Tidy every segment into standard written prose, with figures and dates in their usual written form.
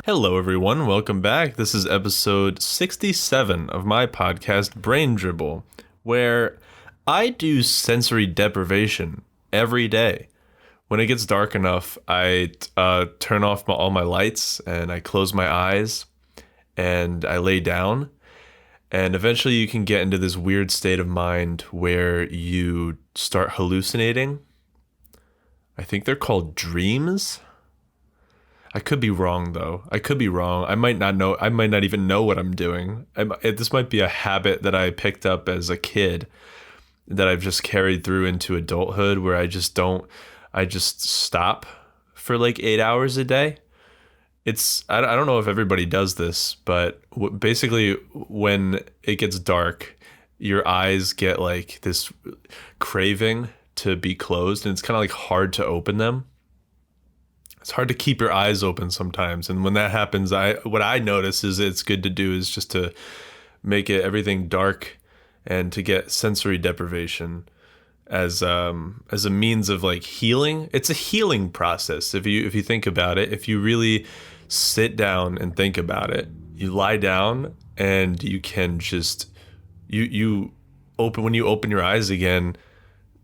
Hello, everyone. Welcome back. This is episode 67 of my podcast, Brain Dribble, where I do sensory deprivation every day. When it gets dark enough, I turn off all my lights and I close my eyes and I lay down. And eventually you can get into this weird state of mind where you start hallucinating. I think they're called dreams. I could be wrong, though. I could be wrong. I might not know. I might not even know what I'm doing. This might be a habit that I picked up as a kid that I've just carried through into adulthood, where I just stop for like 8 hours a day. I don't know if everybody does this, but basically when it gets dark, your eyes get like this craving to be closed, and it's kind of like hard to open them. It's hard to keep your eyes open sometimes. And when that happens, what I notice is it's good to do is just to make everything dark and to get sensory deprivation as a means of like healing. It's a healing process. If you think about it, if you really sit down and think about it, you lie down and you can just, when you open your eyes again,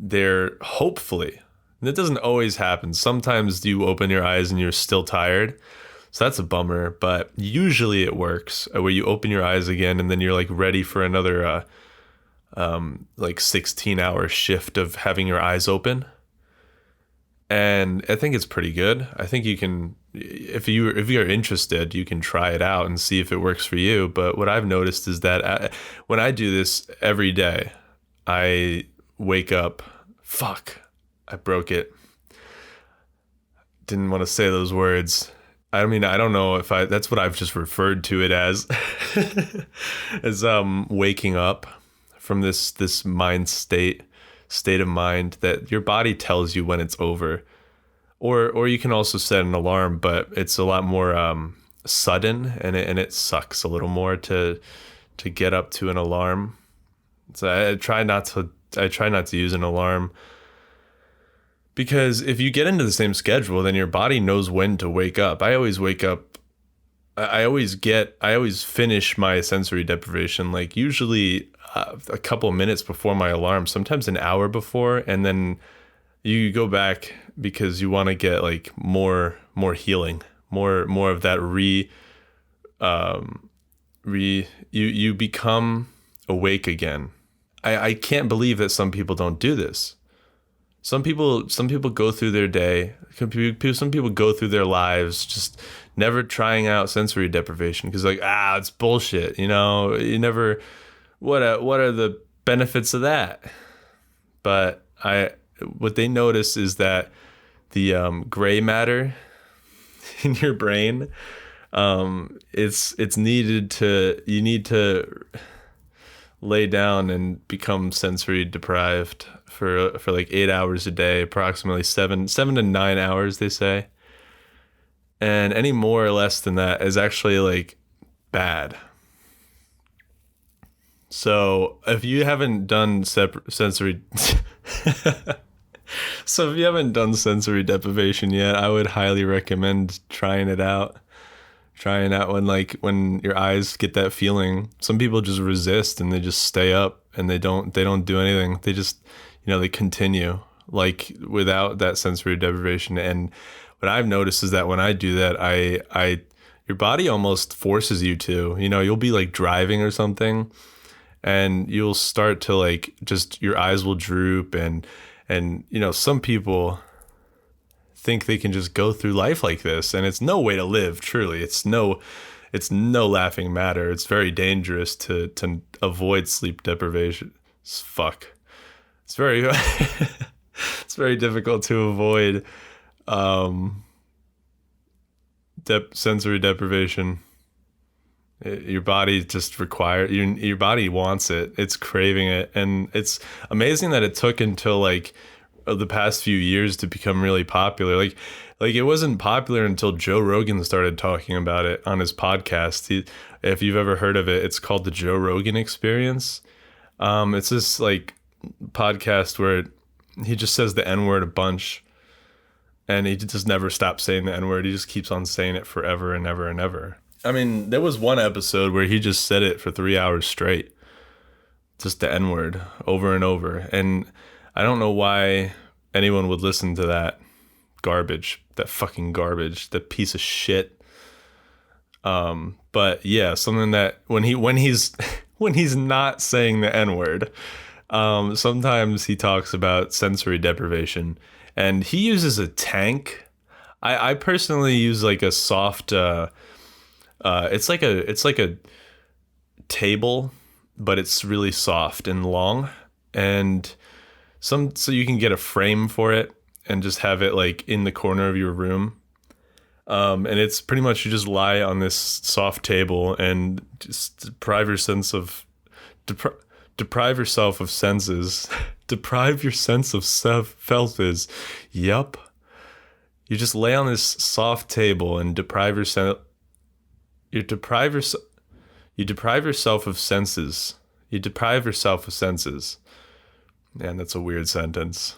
they're hopefully, and it doesn't always happen. Sometimes you open your eyes and you're still tired. So that's a bummer, but usually it works where you open your eyes again and then you're like ready for another like 16-hour shift of having your eyes open. And I think it's pretty good. I think you can, if you're interested, you can try it out and see if it works for you. But what I've noticed is that when I do this every day, I wake up, I broke it. Didn't want to say those words. I mean, I don't know if that's what I've just referred to it as, as waking up from this mind state of mind that your body tells you when it's over. Or you can also set an alarm, but it's a lot more sudden, and it sucks a little more to get up to an alarm. So I try not to use an alarm. Because if you get into the same schedule, then your body knows when to wake up. I always wake up. I always finish my sensory deprivation, like usually a couple of minutes before my alarm, sometimes an hour before. And then you go back because you want to get like more healing, more of that you become awake again. I can't believe that some people don't do this. Some people go through their day. Some people go through their lives just never trying out sensory deprivation because like it's bullshit. You know, you never. What are the benefits of that? But what they notice is that the gray matter in your brain, it's needed to. You need to lay down and become sensory deprived for like 8 hours a day, approximately 7 to 9 hours, they say. And any more or less than that is actually like bad. So if you haven't done sensory deprivation yet, I would highly recommend trying it out when your eyes get that feeling. Some people just resist and they just stay up and they don't do anything. They just, they continue like without that sensory deprivation. And what I've noticed is that when I do that, your body almost forces you to, you'll be like driving or something and you'll start to like, just your eyes will droop and some people think they can just go through life like this, and it's no way to live. Truly, it's no laughing matter. It's very dangerous to avoid sleep deprivation. It's very it's very difficult to avoid sensory deprivation. Your body just your body wants it. It's craving it, and it's amazing that it took until like the past few years to become really popular. Like it wasn't popular until Joe Rogan started talking about it on his podcast. If you've ever heard of it, it's called the Joe Rogan Experience. It's this like podcast where he just says the N-word a bunch, And he just never stops saying the N-word. He just keeps on saying it forever and ever and ever. I mean, there was one episode where he just said it for 3 hours straight. Just the N-word over and over. And I don't know why anyone would listen to that garbage, that fucking garbage, that piece of shit. But yeah, something that when he's when he's not saying the N-word, sometimes he talks about sensory deprivation, and he uses a tank. I personally use like a soft it's like a table, but it's really soft and long, and so you can get a frame for it and just have it like in the corner of your room. And it's pretty much you just lie on this soft table and just deprive yourself of senses. Deprive your sense of self is. Yup. You just lay on this soft table and deprive yourself. You deprive yourself of senses. You deprive yourself of senses. Man, that's a weird sentence.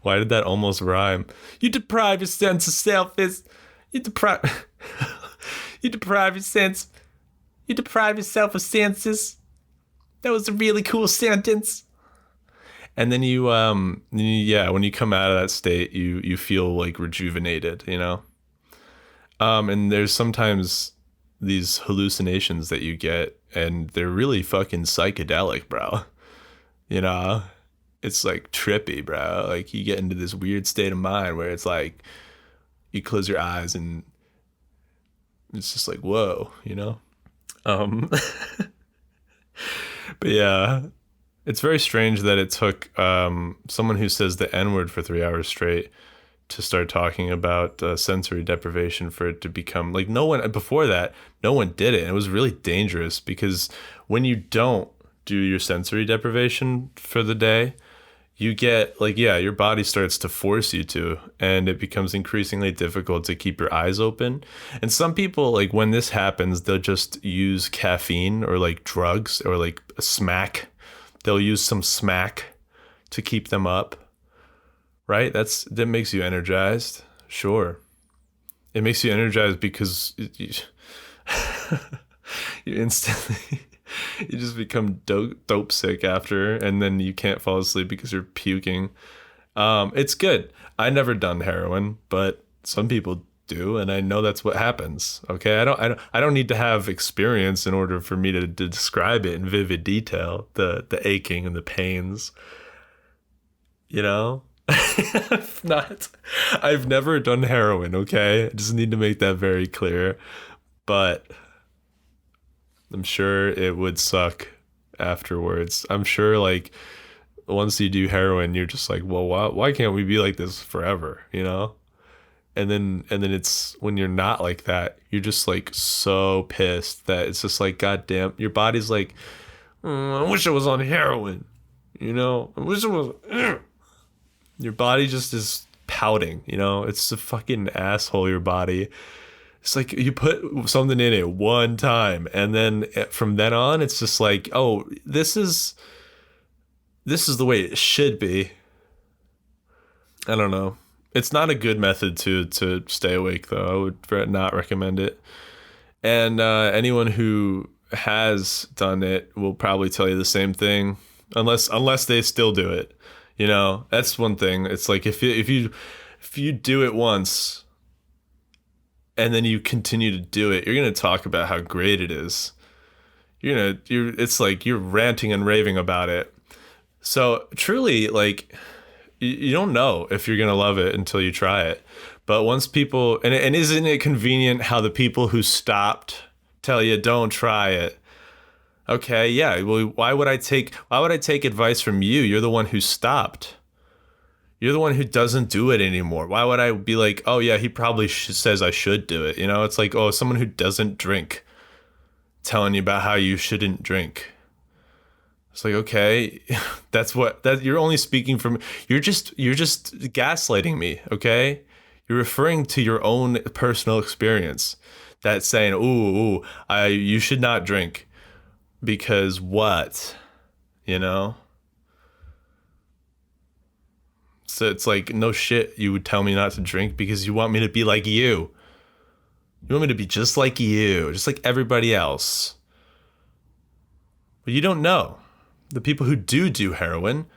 Why did that almost rhyme? You deprive your sense of self is. You deprive. You deprive your sense. You deprive yourself of senses. That was a really cool sentence. And then when you come out of that state, you feel like rejuvenated, you know? And there's sometimes these hallucinations that you get, and they're really fucking psychedelic, bro. You know? It's like trippy, bro. Like you get into this weird state of mind where it's like you close your eyes and it's just like, whoa, you know? But yeah, it's very strange that it took someone who says the N-word for 3 hours straight to start talking about sensory deprivation for it to become like no one did it. And it was really dangerous because when you don't do your sensory deprivation for the day, you get like, yeah, your body starts to force you to, and it becomes increasingly difficult to keep your eyes open. And some people, like when this happens, they'll just use caffeine or like drugs or like a smack. They'll use some smack to keep them up, right? That makes you energized. Sure. It makes you energized because you instantly... You just become dope sick after, and then you can't fall asleep because you're puking. It's good. I never done heroin, but some people do, and I know that's what happens. Okay, I don't need to have experience in order for me to describe it in vivid detail. The aching and the pains. You know, I've never done heroin. Okay, I just need to make that very clear. But I'm sure it would suck afterwards. I'm sure like once you do heroin, you're just like, well, why can't we be like this forever? You know? And then it's when you're not like that, you're just like so pissed that it's just like, goddamn, your body's like, I wish I was on heroin. You know? I wish I was. Your body just is pouting, you know? It's a fucking asshole, your body. It's like you put something in it one time, and then from then on, it's just like, oh, this is the way it should be. I don't know. It's not a good method to stay awake, though. I would not recommend it. And anyone who has done it will probably tell you the same thing, unless they still do it. You know, that's one thing. It's like if you do it once, and then you continue to do it, you're going to talk about how great it is. It's like you're ranting and raving about it. So truly, like, you don't know if you're going to love it until you try it. But once people, and isn't it convenient how the people who stopped tell you don't try it? Okay, yeah. Well, why would I take advice from you? You're the one who stopped. You're the one who doesn't do it anymore. Why would I be like, oh yeah, he probably says I should do it. You know, it's like, oh, someone who doesn't drink telling you about how you shouldn't drink. It's like, okay, you're only speaking from, you're just gaslighting me. Okay. You're referring to your own personal experience. That's saying, you should not drink because what, you know? So it's like, no shit, you would tell me not to drink because you want me to be like you. You want me to be just like you, just like everybody else. But you don't know. The people who do heroin,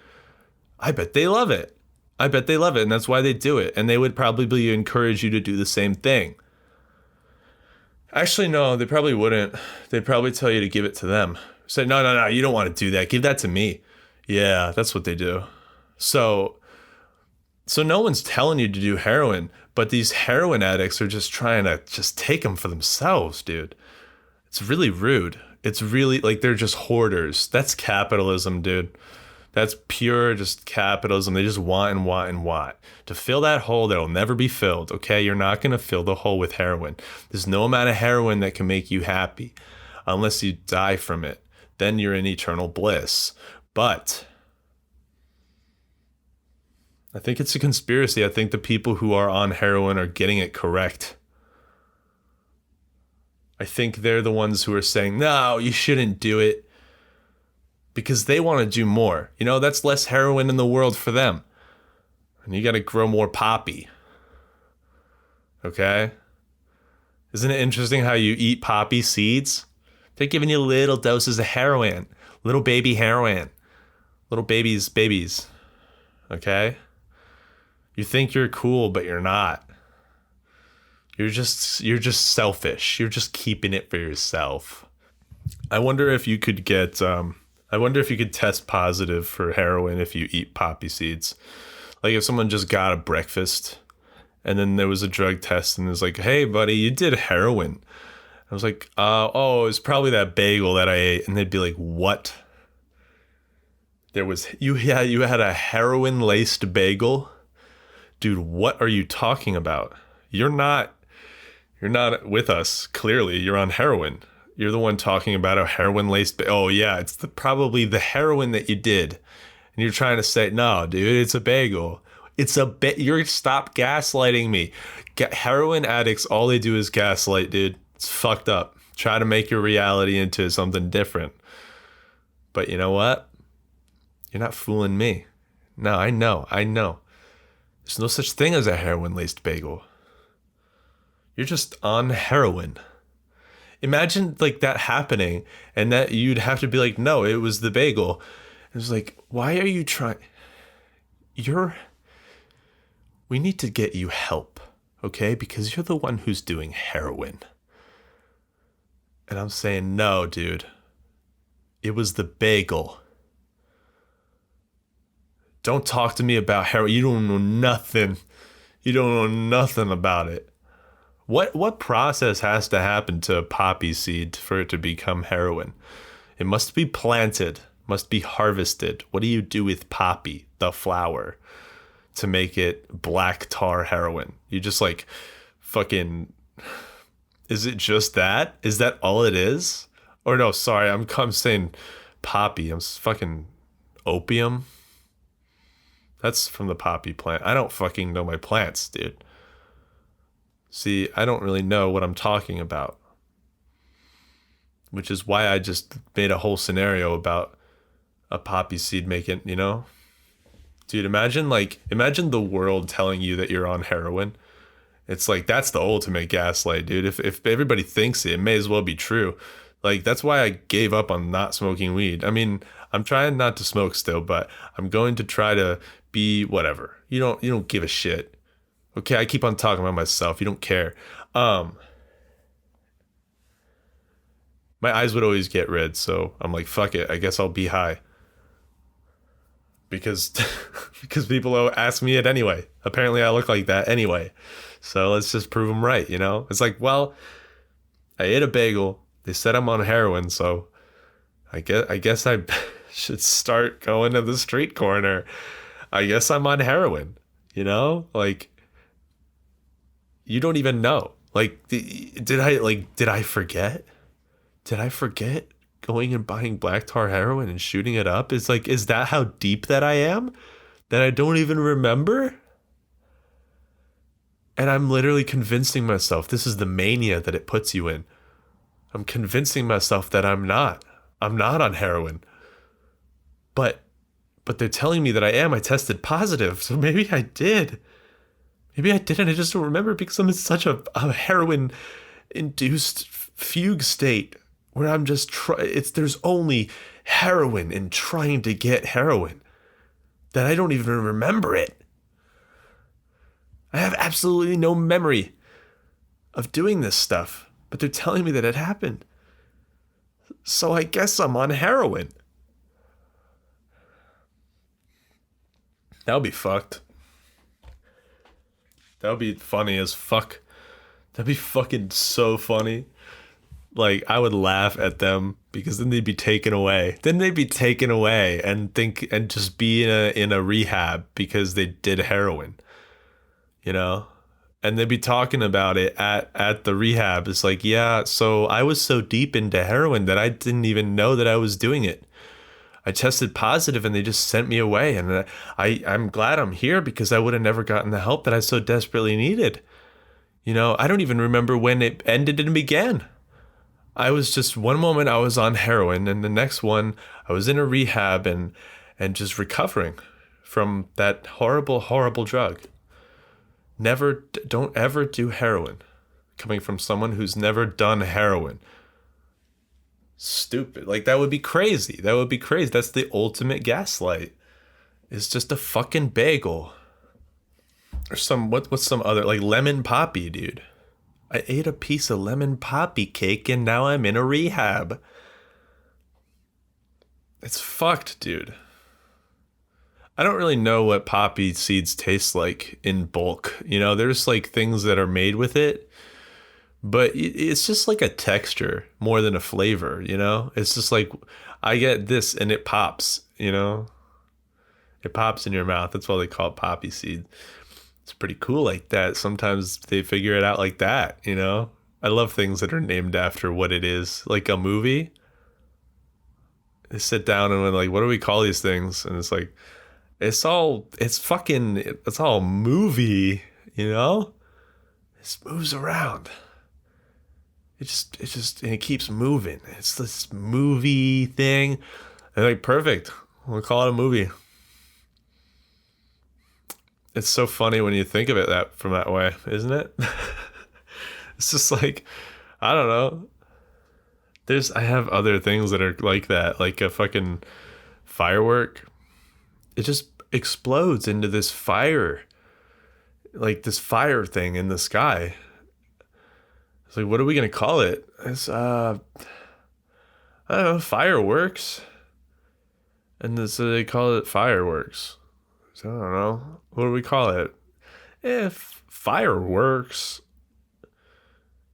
I bet they love it. I bet they love it, and that's why they do it. And they would probably encourage you to do the same thing. Actually, no, they probably wouldn't. They'd probably tell you to give it to them. Say, no, you don't want to do that. Give that to me. Yeah, that's what they do. So no one's telling you to do heroin, but these heroin addicts are just trying to just take them for themselves, dude. It's really rude. It's really like they're just hoarders. That's capitalism, dude. That's pure just capitalism. They just want and want and want to fill that hole that'll never be filled. Okay, you're not going to fill the hole with heroin. There's no amount of heroin that can make you happy unless you die from it. Then you're in eternal bliss. But I think it's a conspiracy. I think the people who are on heroin are getting it correct. I think they're the ones who are saying, no, you shouldn't do it. Because they want to do more. You know, that's less heroin in the world for them. And you got to grow more poppy. Okay? Isn't it interesting how you eat poppy seeds? They're giving you little doses of heroin. Little baby heroin. Little babies. Okay? You think you're cool, but you're not. You're just selfish. You're just keeping it for yourself. I wonder if you could test positive for heroin if you eat poppy seeds. Like if someone just got a breakfast and then there was a drug test and it was like, hey buddy, you did heroin. I was like, it was probably that bagel that I ate. And they'd be like, what? You had a heroin laced bagel? Dude, what are you talking about? You're not with us. Clearly, you're on heroin. You're the one talking about a heroin laced. Oh yeah, it's probably the heroin that you did, and you're trying to say, no, dude, it's a bagel. It's a bit. Stop gaslighting me. Heroin addicts, all they do is gaslight, dude. It's fucked up. Try to make your reality into something different. But you know what? You're not fooling me. No, I know. There's no such thing as a heroin laced bagel. You're just on heroin. Imagine like that happening and that you'd have to be like, no, it was the bagel. It was like, why are you trying? We need to get you help, okay? Because you're the one who's doing heroin. And I'm saying, no, dude. It was the bagel. Don't talk to me about heroin. You don't know nothing. You don't know nothing about it. What process has to happen to a poppy seed for it to become heroin? It must be planted, must be harvested. What do you do with poppy, the flower, to make it black tar heroin? You just like fucking... Is it just that? Is that all it is? Or no, sorry, I'm saying poppy. I'm fucking opium. That's from the poppy plant. I don't fucking know my plants, dude. See, I don't really know what I'm talking about. Which is why I just made a whole scenario about a poppy seed making, you know? Dude, imagine the world telling you that you're on heroin. It's like, that's the ultimate gaslight, dude. If everybody thinks it may as well be true. Like, that's why I gave up on not smoking weed. I mean, I'm trying not to smoke still, but I'm going to try to be whatever. You don't give a shit. Okay, I keep on talking about myself. You don't care. My eyes would always get red, so I'm like, fuck it. I guess I'll be high. Because people ask me it anyway. Apparently I look like that anyway. So let's just prove them right, you know? It's like, well, I ate a bagel. They said I'm on heroin, so I guess I should start going to the street corner. I guess I'm on heroin, you know? Like, you don't even know. Like, did I forget? Did I forget going and buying black tar heroin and shooting it up? It's like, is that how deep that I am? That I don't even remember? And I'm literally convincing myself, this is the mania that it puts you in. I'm convincing myself that I'm not on heroin. But but they're telling me that I am. I tested positive, so maybe I did. Maybe I didn't. I just don't remember because I'm in such a heroin-induced fugue state where I'm just there's only heroin and trying to get heroin that I don't even remember it. I have absolutely no memory of doing this stuff, but they're telling me that it happened. So I guess I'm on heroin. That would be fucked. That would be funny as fuck. That'd be fucking so funny. Like, I would laugh at them because then they'd be taken away. Then they'd be taken away and just be in a rehab because they did heroin. You know? And they'd be talking about it at the rehab. It's like, yeah, so I was so deep into heroin that I didn't even know that I was doing it. I tested positive and they just sent me away. And I'm glad I'm here because I would have never gotten the help that I so desperately needed. You know, I don't even remember when it ended and began. I was just, one moment I was on heroin and the next one I was in a rehab and just recovering from that horrible, horrible drug. Don't ever do heroin. Coming from someone who's never done heroin. Stupid. Like, that would be crazy. That would be crazy. That's the ultimate gaslight. It's just a fucking bagel. Or what's some other, like lemon poppy, dude. I ate a piece of lemon poppy cake and now I'm in a rehab. It's fucked, dude. I don't really know what poppy seeds taste like in bulk. You know, there's like things that are made with it, but it's just like a texture more than a flavor, you know? It's just like, I get this and it pops, you know? It pops in your mouth. That's why they call it poppy seed. It's pretty cool like that. Sometimes they figure it out like that, you know? I love things that are named after what it is. Like a movie. They sit down and they're like, what do we call these things? And it's like, it's all movie, you know? It moves around. And it keeps moving. It's this movie thing. And like, perfect. We'll call it a movie. It's so funny when you think of it from that way, isn't it? It's just like, I don't know. I have other things that are like that, like a fucking firework. It just explodes into this fire, like this fire thing in the sky. It's like, what are we gonna call it? It's I don't know, fireworks. And so they call it fireworks. So I don't know, what do we call it? Fireworks.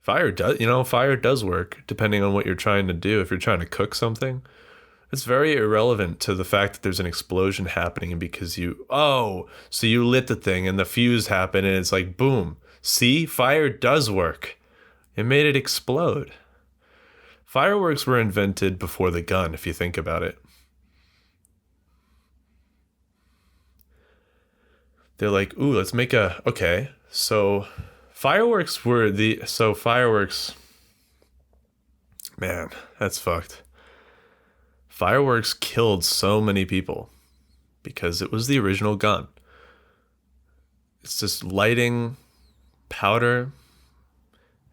Fire does work depending on what you're trying to do. If you're trying to cook something, it's very irrelevant to the fact that there's an explosion happening because so you lit the thing and the fuse happened and it's like, boom. See, fire does work. It made it explode. Fireworks were invented before the gun, if you think about it. They're like, ooh, let's make okay, so fireworks, man, that's fucked. Fireworks killed so many people because it was the original gun. It's just lighting powder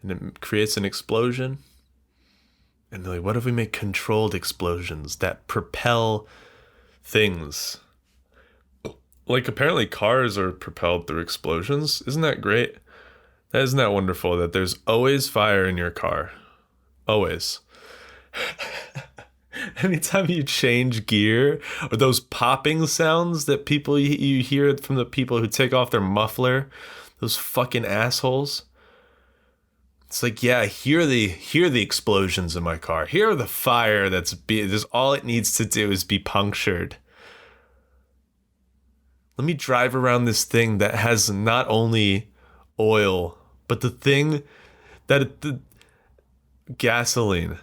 and it creates an explosion. And they're like, what if we make controlled explosions that propel things? Like, apparently cars are propelled through explosions. Isn't that great? Isn't that wonderful that there's always fire in your car? Always. Anytime you change gear, or those popping sounds that you hear from the people who take off their muffler, those fucking assholes. It's like, yeah, hear the explosions in my car. Hear the fire that's all it needs to do is be punctured. Let me drive around this thing that has not only oil, but the gasoline,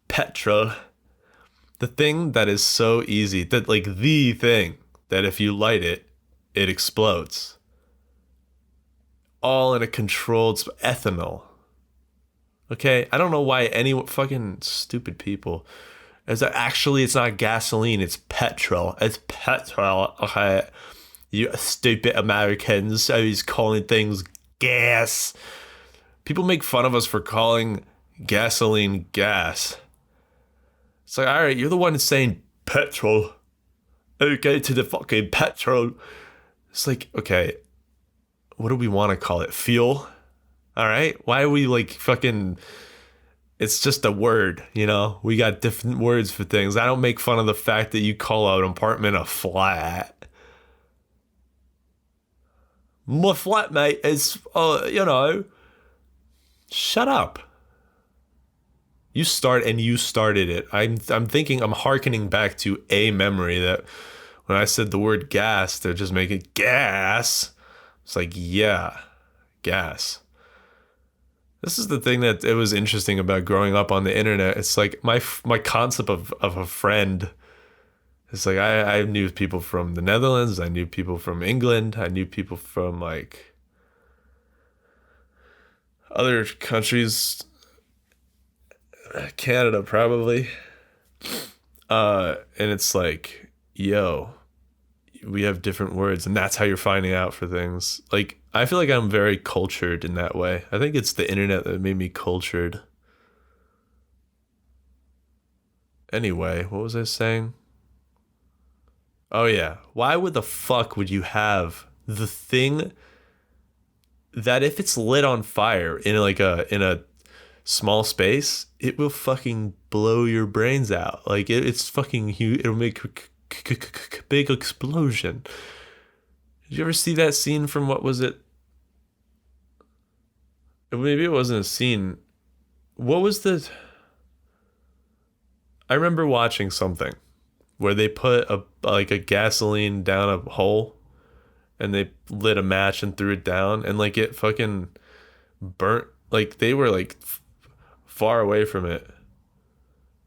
petrol, the thing that is so easy, the thing that if you light it, it explodes. All in a controlled ethanol. Okay, I don't know why any fucking stupid people It's not gasoline, it's petrol. It's petrol. Okay. You stupid Americans always calling things gas. People make fun of us for calling gasoline gas. It's like, all right, you're the one saying petrol. Okay, to the fucking petrol. It's like, okay, what do we want to call it? Fuel? All right. Why are we like fucking... It's just a word, you know? We got different words for things. I don't make fun of the fact that you call an apartment a flat. My flatmate is, shut up. You started it. I'm hearkening back to a memory that when I said the word gas, they're just making gas. It's like, yeah, gas. This is the thing that it was interesting about growing up on the internet. It's like my concept of a friend. It's like I knew people from the Netherlands. I knew people from England. I knew people from like other countries. Canada probably. And it's like, yo, we have different words, and that's how you're finding out for things. Like, I feel like I'm very cultured in that way. I think it's the internet that made me cultured. Anyway, what was I saying? Oh yeah, why would the fuck would you have the thing that if it's lit on fire in a small space, it will fucking blow your brains out. Like it's fucking huge. It'll make big explosion. Did you ever see that scene from what was it? Maybe it wasn't a scene. What was the... I remember watching something where they put a gasoline down a hole and they lit a match and threw it down and like it fucking burnt. Like they were like far away from it,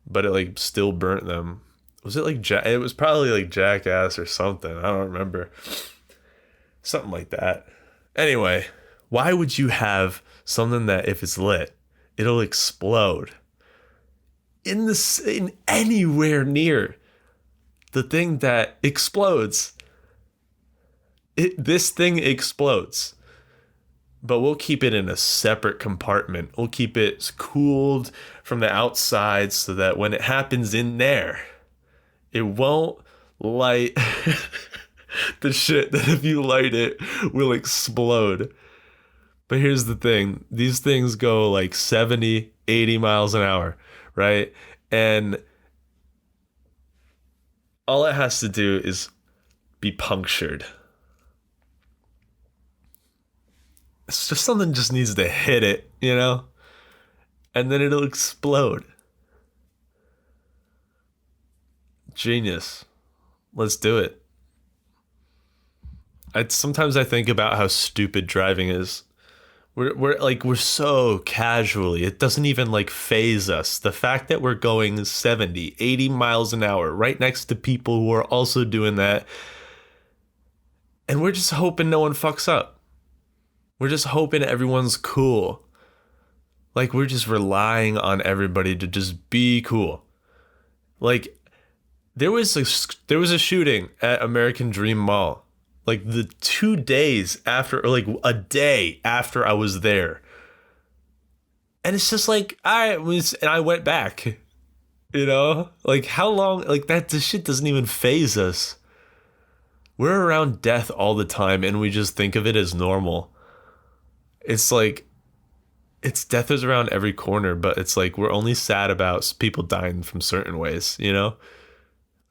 but it like still burnt them. Was it like it was probably like Jackass or something. I don't remember. Something like that. Anyway, why would you have something that if it's lit, it'll explode in anywhere near the thing that explodes? This thing explodes, but we'll keep it in a separate compartment. We'll keep it cooled from the outside so that when it happens in there, it won't light the shit that if you light it will explode. But here's the thing. These things go like 70, 80 miles an hour, right? And all it has to do is be punctured. It's just something just needs to hit it, you know? And then it'll explode. Genius. Let's do it. Sometimes I think about how stupid driving is. We're so casually, it doesn't even like phase us. The fact that we're going 70, 80 miles an hour right next to people who are also doing that, and we're just hoping no one fucks up. We're just hoping everyone's cool. Like we're just relying on everybody to just be cool. Like there was a shooting at American Dream Mall. Like the 2 days after, or like a day after I was there. And it's just like, and I went back, you know, like how long, like this shit doesn't even phase us. We're around death all the time and we just think of it as normal. It's like, death is around every corner, but it's like, we're only sad about people dying from certain ways, you know?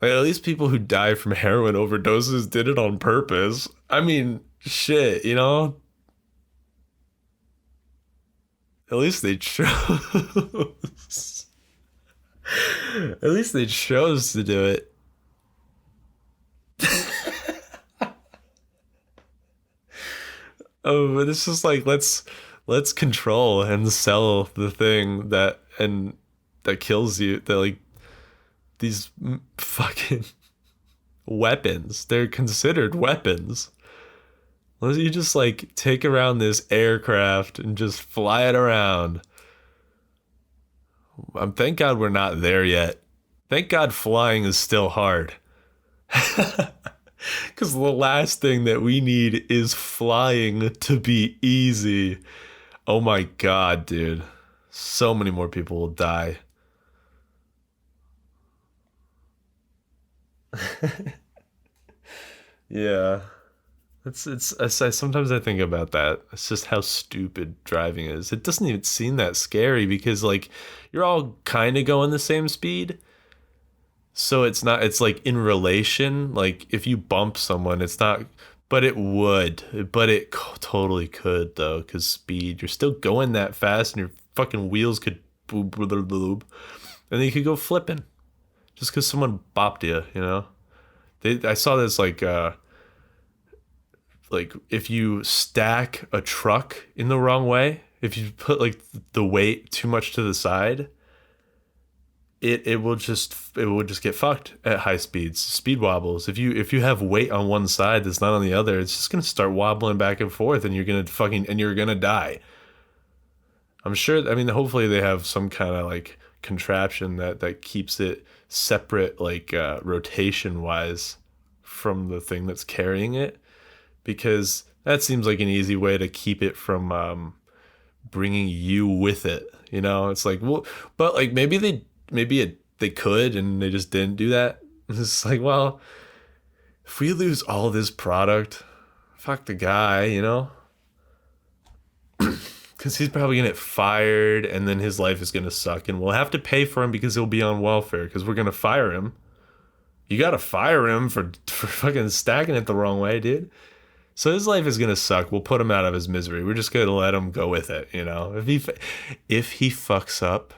Like, at least people who die from heroin overdoses did it on purpose. I mean, shit, you know? At least they chose. At least they chose to do it. Oh, but it's just like, let's control and sell the thing that kills you. That like, these fucking weapons, they're considered weapons. Unless you just like take around this aircraft and just fly it around. Thank God we're not there yet. Thank God flying is still hard. Because the last thing that we need is flying to be easy. Oh my God, dude. So many more people will die. Yeah. Sometimes I think about that. It's just how stupid driving is. It doesn't even seem that scary because like you're all kind of going the same speed. So it's not, it's like in relation, like if you bump someone, it's not, but it would, but it totally could though, because speed, you're still going that fast and your fucking wheels could boob, boob, boob, boob, and then you could go flipping just because someone bopped you, you know? I saw this like if you stack a truck in the wrong way, if you put like the weight too much to the side, it will just get fucked at high speeds. Speed wobbles. If you have weight on one side that's not on the other, it's just gonna start wobbling back and forth, and you're gonna die. I'm sure. I mean, hopefully they have some kind of like contraption that keeps it separate, like rotation wise, from the thing that's carrying it, because that seems like an easy way to keep it from bringing you with it. You know, it's like, well, but like they could and they just didn't do that. It's like, well, if we lose all this product, fuck the guy, you know, because he's probably gonna get fired and then his life is gonna suck and we'll have to pay for him because he'll be on welfare because we're gonna fire him. You gotta fire him for fucking stacking it the wrong way, dude. So his life is gonna suck. We'll put him out of his misery. We're just gonna let him go with it, you know. If he fucks up,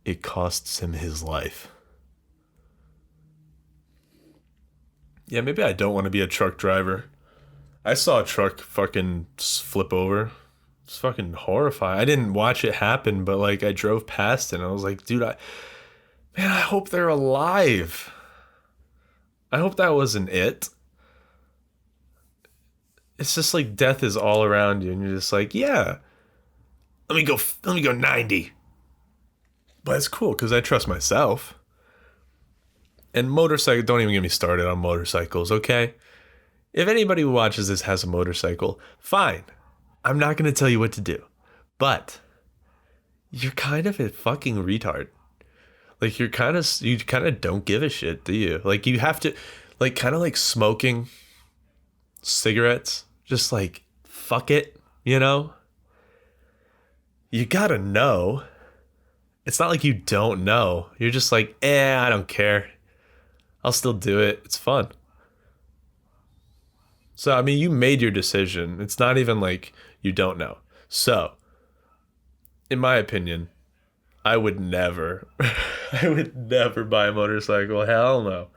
it costs him his life. Yeah, maybe I don't want to be a truck driver. I saw a truck fucking flip over. It's fucking horrifying. I didn't watch it happen, but like I drove past it and I was like, dude, man, I hope they're alive. I hope that wasn't it. It's just like death is all around you and you're just like, yeah, let me go 90. But it's cool because I trust myself. And motorcycle, don't even get me started on motorcycles, okay? If anybody who watches this has a motorcycle, fine. I'm not going to tell you what to do. But you're kind of a fucking retard. Like you kind of don't give a shit, do you? Like you have to, like kind of like smoking cigarettes, just like fuck it, you know? You got to know. It's not like you don't know. You're just like, I don't care. I'll still do it. It's fun. So, I mean, you made your decision. It's not even like you don't know. So, in my opinion, I would never, I would never buy a motorcycle. Hell no.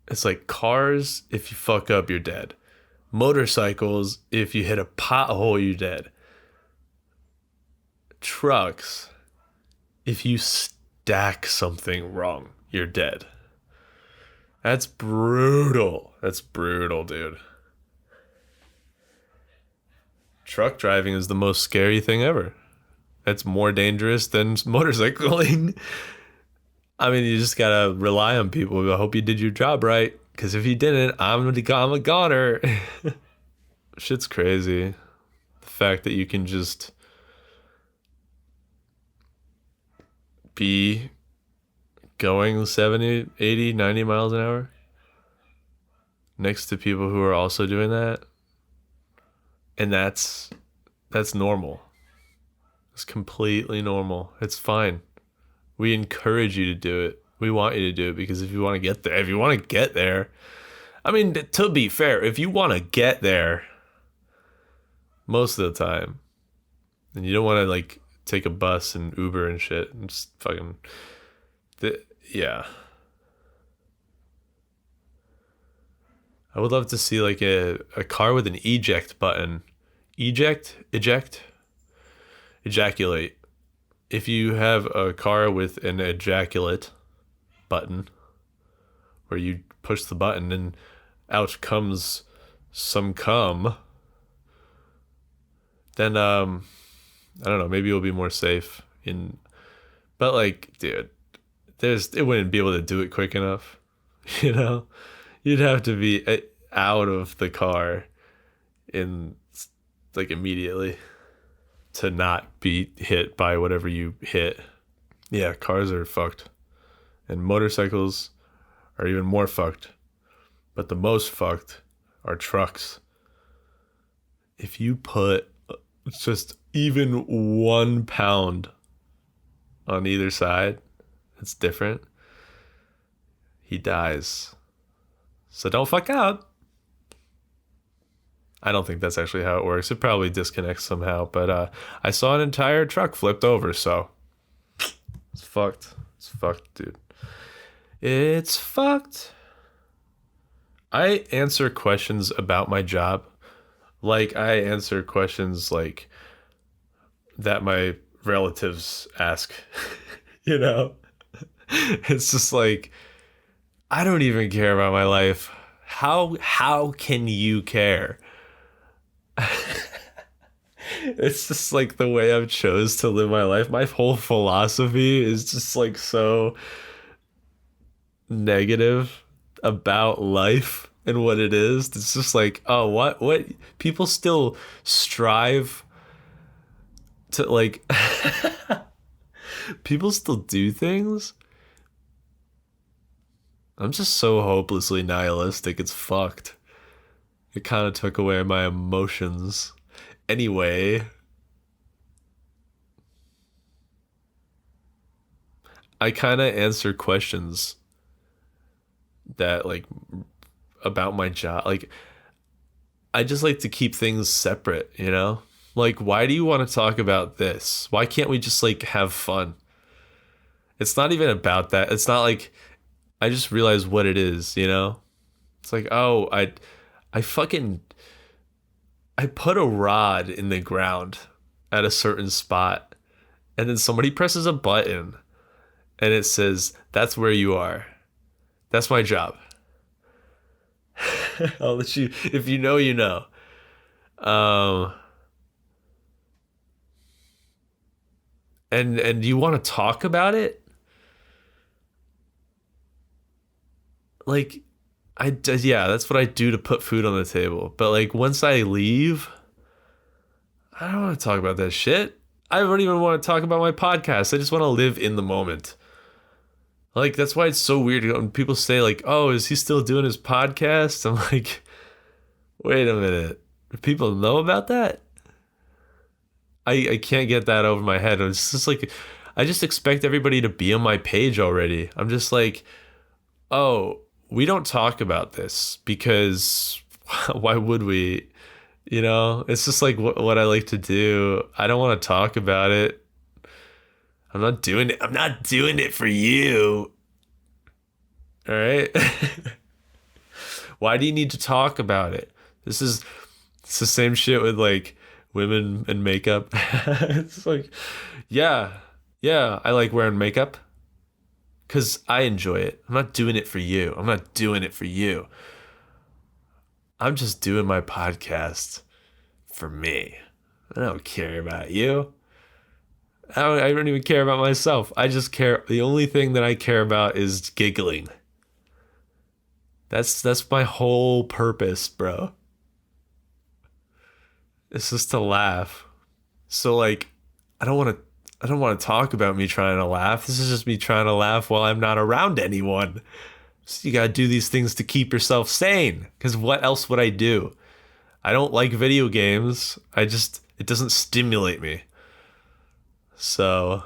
It's like cars, if you fuck up, you're dead. Motorcycles, if you hit a pothole, you're dead. Trucks, if you stack something wrong, you're dead. That's brutal. That's brutal, dude. Truck driving is the most scary thing ever. That's more dangerous than motorcycling. I mean, you just gotta rely on people. I hope you did your job right. Because if you didn't, I'm a goner. Shit's crazy. The fact that you can just be going 70, 80, 90 miles an hour next to people who are also doing that. And that's normal. It's completely normal. It's fine. We encourage you to do it. We want you to do it because if you want to get there, I mean, to be fair, if you want to get there most of the time, and you don't want to like take a bus and Uber and shit and just fucking, yeah. I would love to see like a car with an eject button. Eject, ejaculate. If you have a car with an ejaculate button where you push the button and out comes some cum, then I don't know, maybe you'll be more safe but like, dude, it wouldn't be able to do it quick enough. You know, you'd have to be out of the car in like immediately to not be hit by whatever you hit. Yeah, cars are fucked. And motorcycles are even more fucked. But the most fucked are trucks. If you put just even 1 pound on either side, it's different. He dies. So don't fuck up. I don't think that's actually how it works. It probably disconnects somehow. But I saw an entire truck flipped over, so it's fucked. It's fucked, dude. It's fucked. I answer questions about my job. Like, I answer questions like that my relatives ask. You know? It's just like, I don't even care about my life. How can you care? It's just like the way I've chose to live my life. My whole philosophy is just like so negative about life and what it is. It's just like, oh, what people still strive to like people still do things. I'm just so hopelessly nihilistic. It's fucked. It kind of took away my emotions. Anyway, I kind of answer questions that like about my job. Like, I just like to keep things separate, you know? Like, why do you want to talk about this? Why can't we just like have fun? It's not even about that. It's not like I just realized what it is, you know? It's like, oh, I fucking I put a rod in the ground at a certain spot, and then somebody presses a button and it says, that's where you are. That's my job. I'll let you, if you know, you know. And you want to talk about it? Like, yeah, that's what I do to put food on the table. But like, once I leave, I don't want to talk about that shit. I don't even want to talk about my podcast. I just want to live in the moment. Like, that's why it's so weird when people say like, oh, is he still doing his podcast? I'm like, wait a minute. Do people know about that? I can't get that over my head. It's just like, I just expect everybody to be on my page already. I'm just like, oh, we don't talk about this because why would we? You know, it's just like what I like to do. I don't want to talk about it. I'm not doing it. I'm not doing it for you. All right. Why do you need to talk about it? It's the same shit with like women and makeup. It's like, yeah, I like wearing makeup because I enjoy it. I'm not doing it for you. I'm not doing it for you. I'm just doing my podcast for me. I don't care about you. I don't even care about myself. I just care. The only thing that I care about is giggling. That's my whole purpose, bro. It's just to laugh. So like, I don't want to talk about me trying to laugh. This is just me trying to laugh while I'm not around anyone. So you gotta do these things to keep yourself sane. Because what else would I do? I don't like video games. It doesn't stimulate me. So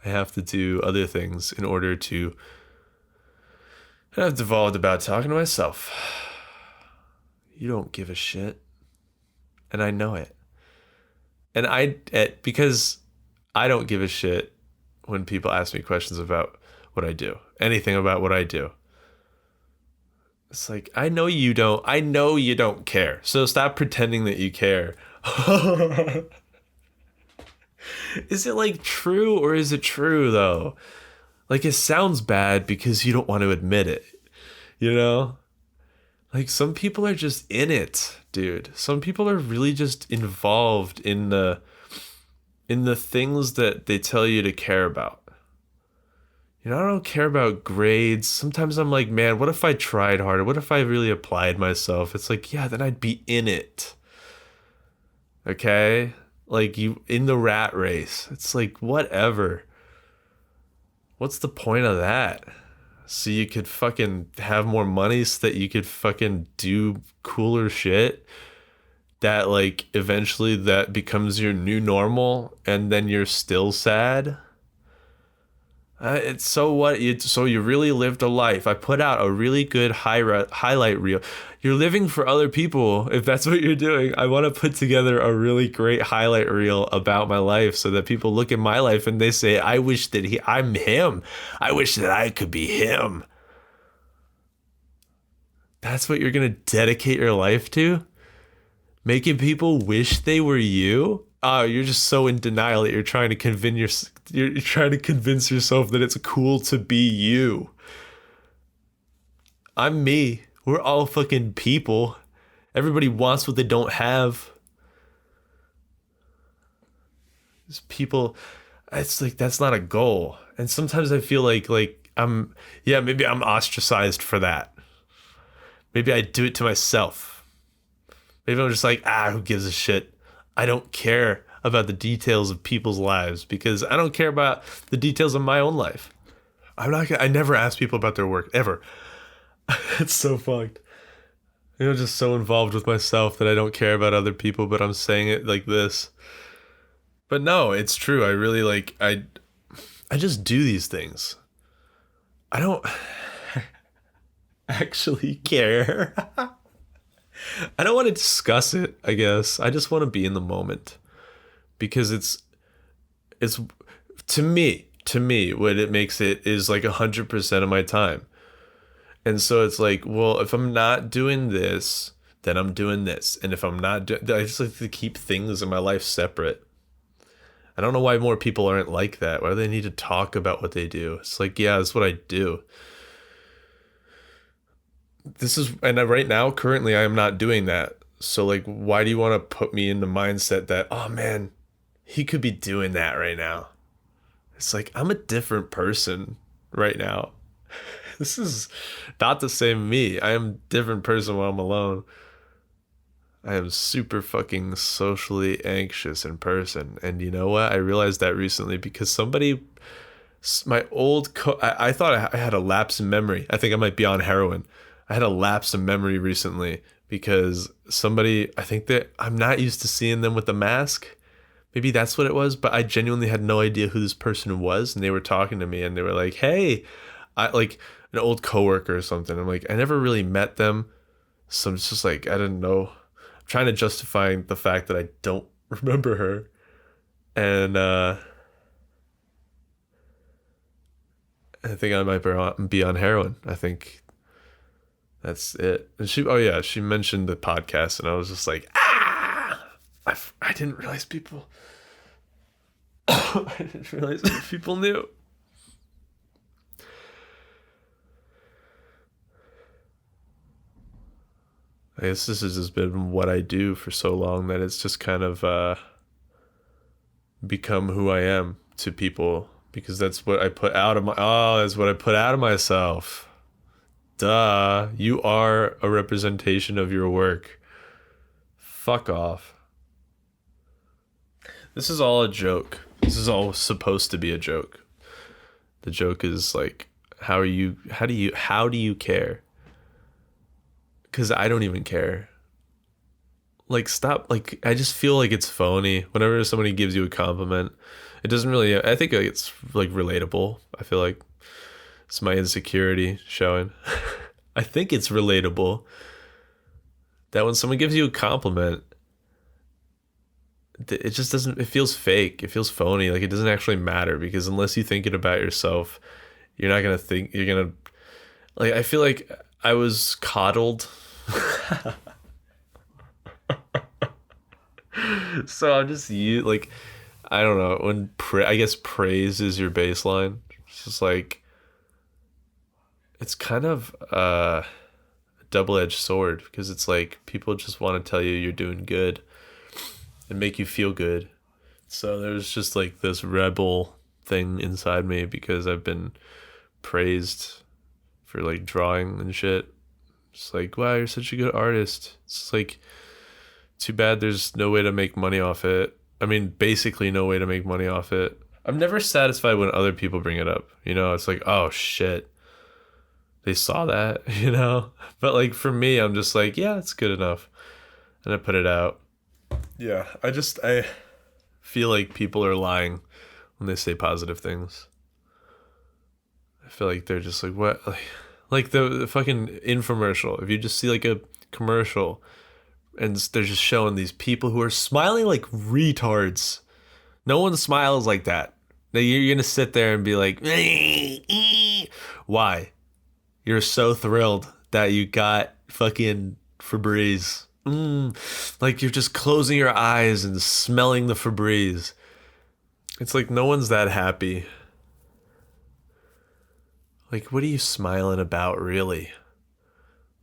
I have to do other things in order to. I've devolved about talking to myself. You don't give a shit. And I know it. And because I don't give a shit when people ask me questions about what I do. Anything about what I do. It's like, I know you don't care. So stop pretending that you care. Is it like true or is it true though? Like, it sounds bad because you don't want to admit it. You know? Like, some people are just in it, dude. Some people are really just involved in the things that they tell you to care about. I don't care about grades. Sometimes I'm like, man, what if I tried harder? What if I really applied myself? It's like, yeah, then I'd be in it. Okay? Like you in the rat race. It's like, whatever. What's the point of that? So you could fucking have more money so that you could fucking do cooler shit that like eventually that becomes your new normal and then you're still sad. It's so what so you really lived a life. I put out a really good highlight reel. You're living for other people if that's what you're doing. I want to put together a really great highlight reel about my life so that people look at my life and they say, I wish that I'm him. I wish that I could be him. That's what you're going to dedicate your life to? Making people wish they were you? Oh, you're just so in denial that you're trying to you're trying to convince yourself that it's cool to be you. I'm me. We're all fucking people. Everybody wants what they don't have. There's people, it's like that's not a goal. And sometimes I feel like maybe I'm ostracized for that. Maybe I do it to myself. Maybe I'm just like, who gives a shit? I don't care about the details of people's lives because I don't care about the details of my own life. I never ask people about their work, ever. It's so fucked. Just so involved with myself that I don't care about other people, but I'm saying it like this. But no, it's true. I really I just do these things. I don't actually care. I don't want to discuss it, I guess. I just want to be in the moment. Because it's to me, what it makes it is like 100% of my time. And so it's like, well, if I'm not doing this, then I'm doing this. And if I'm not I just like to keep things in my life separate. I don't know why more people aren't like that. Why do they need to talk about what they do? It's like, yeah, that's what I do. Right now, currently, I am not doing that. So like, why do you want to put me in the mindset that, oh man, he could be doing that right now? It's like, I'm a different person right now. This is not the same me. I am a different person when I'm alone. I am super fucking socially anxious in person. And you know what? I realized that recently because my old I thought I had a lapse in memory. I think I might be on heroin. I had a lapse in memory recently because I think that I'm not used to seeing them with the mask. Maybe that's what it was, but I genuinely had no idea who this person was. And they were talking to me and they were like, hey, I like an old coworker or something. I'm like, I never really met them. So it's just like, I didn't know. I'm trying to justify the fact that I don't remember her. And I think I might be on heroin. I think that's it. And she mentioned the podcast and I was just like, I didn't realize people I didn't realize people knew. I guess this has just been what I do for so long that it's just kind of become who I am to people because that's what I put out of that's what I put out of myself. Duh, you are a representation of your work. Fuck off. This is all a joke. This is all supposed to be a joke. The joke is like, how do you care? Because I don't even care. Like, stop. Like, I just feel like it's phony. Whenever somebody gives you a compliment, it doesn't really, I think like, it's like relatable. I feel like it's my insecurity showing. I think it's relatable that when someone gives you a compliment, it just doesn't, it feels fake. It feels phony. Like, it doesn't actually matter because unless you think it about yourself, you're not going to think, you're going to, like, I feel like I was coddled. So I'm just like, I don't know, when I guess praise is your baseline. It's just like, it's kind of a double-edged sword because it's like people just want to tell you you're doing good and make you feel good. So there's just like this rebel thing inside me because I've been praised for like drawing and shit. It's like, wow, you're such a good artist. It's like, too bad there's no way to make money off it. I mean, basically no way to make money off it. I'm never satisfied when other people bring it up. You know, it's like, oh shit, they saw that, you know? But like for me, I'm just like, yeah, it's good enough. And I put it out. Yeah, I feel like people are lying when they say positive things. I feel like they're just like, what? Like the fucking infomercial. If you just see like a commercial and they're just showing these people who are smiling like retards. No one smiles like that. Now you're going to sit there and be like, why? You're so thrilled that you got fucking Febreze. Like you're just closing your eyes and smelling the Febreze. It's like no one's that happy. Like, what are you smiling about, really?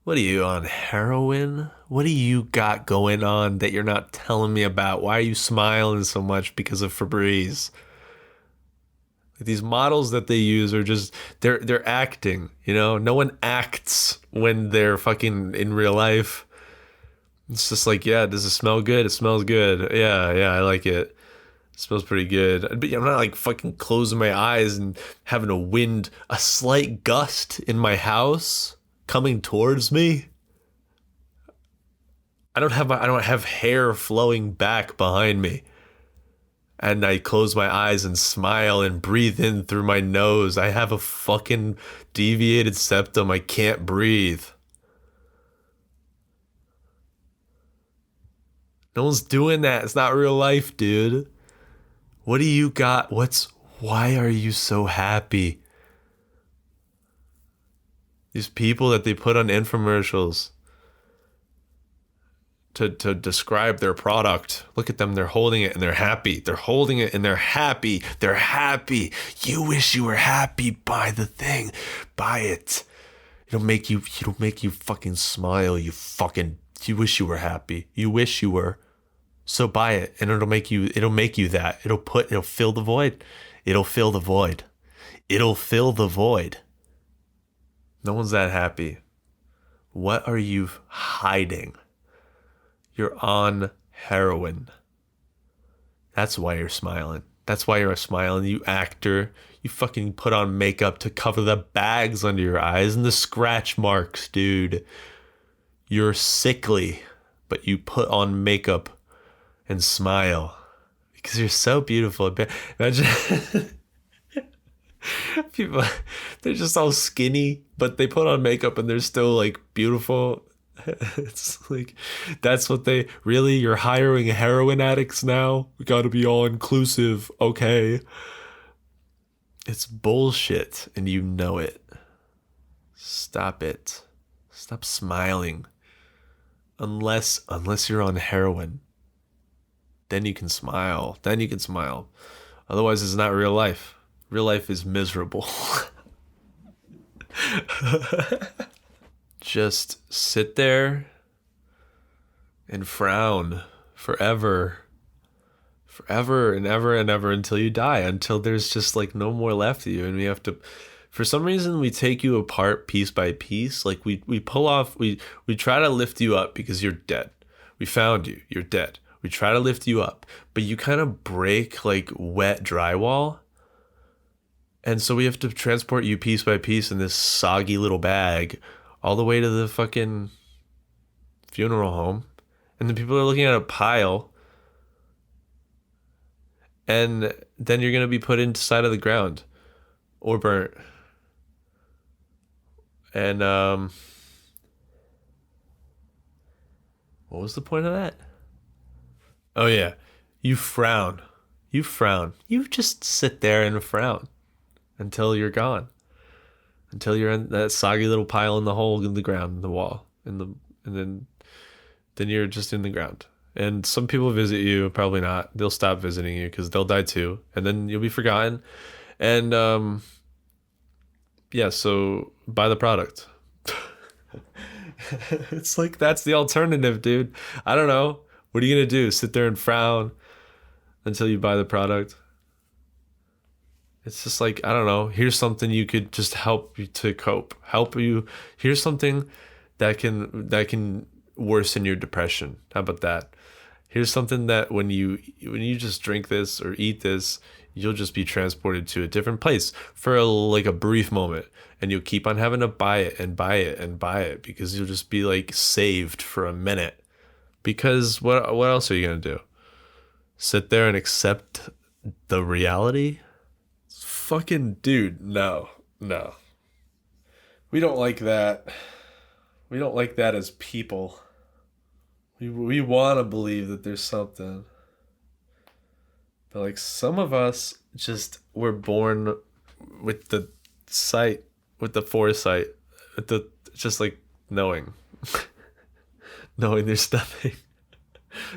What are you on, heroin? What do you got going on that you're not telling me about? Why are you smiling so much because of Febreze? Like, these models that they use are just, they're acting, you know? No one acts when they're fucking in real life. It's just like, yeah, does it smell good? It smells good. Yeah, I like it. It smells pretty good. But I'm not like fucking closing my eyes and having a slight gust in my house coming towards me. I don't have hair flowing back behind me. And I close my eyes and smile and breathe in through my nose. I have a fucking deviated septum. I can't breathe. No one's doing that. It's not real life, dude. What do you got? Why are you so happy? These people that they put on infomercials to describe their product. Look at them, they're holding it and they're happy. They're holding it and they're happy. They're happy. You wish you were happy. Buy the thing. Buy it. It'll make you fucking smile. You wish you were happy. You wish you were. So buy it and it'll make you that. It'll fill the void. It'll fill the void. It'll fill the void. No one's that happy. What are you hiding? You're on heroin. That's why you're smiling. That's why you're smiling, you actor. You fucking put on makeup to cover the bags under your eyes and the scratch marks, dude. You're sickly, but you put on makeup and smile because you're so beautiful. Imagine people, they're just all skinny, but they put on makeup and they're still like beautiful. It's like, that's what you're hiring heroin addicts now? We gotta be all inclusive, okay? It's bullshit and you know it. Stop it. Stop smiling. Unless you're on heroin. Then you can smile. Otherwise, it's not real life. Real life is miserable. Just sit there and frown forever and ever until you die, until there's just like no more left of you. And we have to, for some reason, we take you apart piece by piece. Like we try to lift you up because you're dead. We found you. You're dead. We try to lift you up, but you kind of break like wet drywall. And so we have to transport you piece by piece in this soggy little bag all the way to the fucking funeral home. And then people are looking at a pile. And then you're going to be put inside of the ground or burnt. And what was the point of that? Oh, yeah. You frown. You just sit there and frown until you're gone. Until you're in that soggy little pile in the hole in the ground, in the wall. And then you're just in the ground. And some people visit you, probably not. They'll stop visiting you because they'll die too. And then you'll be forgotten. And yeah, so buy the product. It's like, that's the alternative, dude. I don't know. What are you going to do? Sit there and frown until you buy the product? It's just like, I don't know, here's something you could just help you to cope. Help you. Here's something that can worsen your depression. How about that? Here's something that when you just drink this or eat this, you'll just be transported to a different place for like a brief moment, and you'll keep on having to buy it and buy it and buy it because you'll just be like saved for a minute. Because what else are you gonna do? Sit there and accept the reality? Fucking dude, no, no. We don't like that. We don't like that as people. We want to believe that there's something. But like some of us just were born with the sight, with the foresight, with the just like knowing. Knowing there's nothing.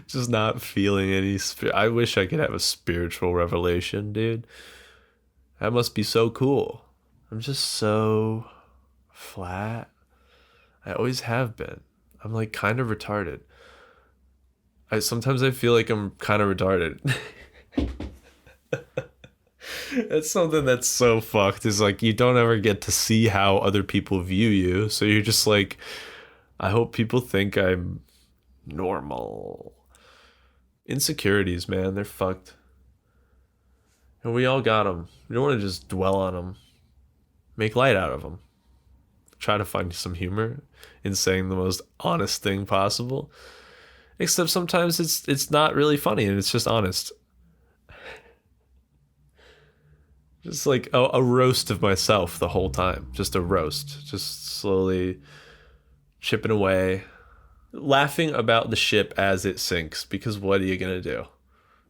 Just not feeling any I wish I could have a spiritual revelation, dude. That must be so cool. I'm just so flat. I always have been. I'm like kind of retarded. I feel like I'm kind of retarded. That's something that's so fucked is like you don't ever get to see how other people view you. So you're just like, I hope people think I'm normal. Insecurities, man, they're fucked. And we all got them. You don't want to just dwell on them. Make light out of them. Try to find some humor in saying the most honest thing possible. Except sometimes it's not really funny and it's just honest. Just like a roast of myself the whole time. Just a roast. Just slowly chipping away. Laughing about the ship as it sinks. Because what are you going to do?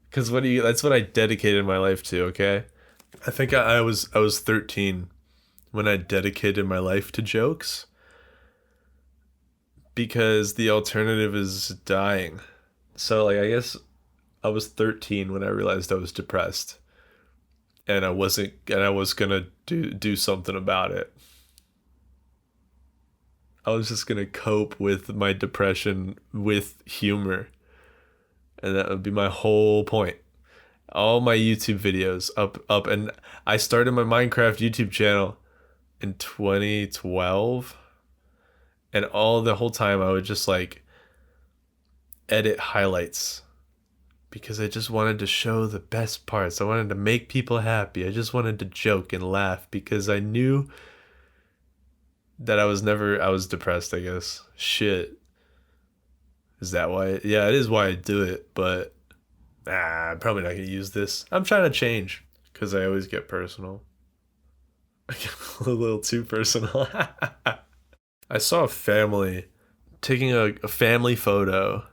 Because that's what I dedicated my life to, okay? I think I was 13 when I dedicated my life to jokes. Because the alternative is dying. So like I guess I was 13 when I realized I was depressed. And I was gonna do something about it. I was just gonna cope with my depression with humor. And that would be my whole point. All my YouTube videos up and I started my Minecraft YouTube channel in 2012. And all the whole time I would just like edit highlights because I just wanted to show the best parts. I wanted to make people happy. I just wanted to joke and laugh because I knew that I was depressed, I guess. Shit. Is that why? Yeah, it is why I do it, but I'm probably not going to use this. I'm trying to change because I always get personal. I get a little too personal. I saw a family taking a family photo